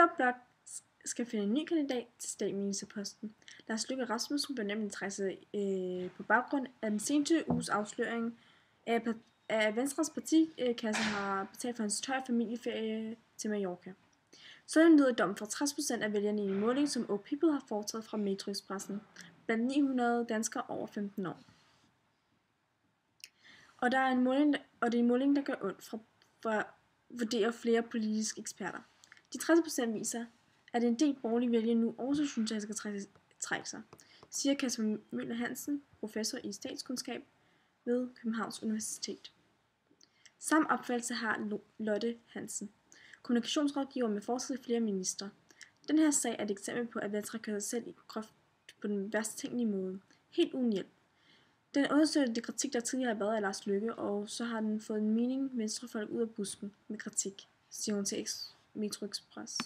Blå Blok skal finde en ny kandidat til statsministerposten. Lars Løkke Rasmussen blev nemlig trækket på baggrund af den seneste uges afsløring af, at Venstres partikasse har betalt for hans tøj familieferie til Mallorca. Sådan lyder dommen fra 60% af vælgerne i en måling, som OPeople har foretaget fra Metro Expressen blandt 900 danskere over 15 år. Og det er en måling, der gør ondt for at vurdere flere politiske eksperter. De 60% viser, at en del borgerlige vælgere nu også synes, at han skal trække sig, siger Kasper Møller Hansen, professor i statskundskab ved Københavns Universitet. Samme opfattelse har Lotte Hansen, kommunikationsrådgiver med fortid i flere ministre. Den her sag er et eksempel på, at Venstre kører sig selv i groft på den værst tænkelige måde, helt uden hjælp. Den undersøger det kritik, der tidligere har været af Lars Løkke, og så har den fået en mening venstrefolk ud af busken med kritik, siger hun til Metro Express.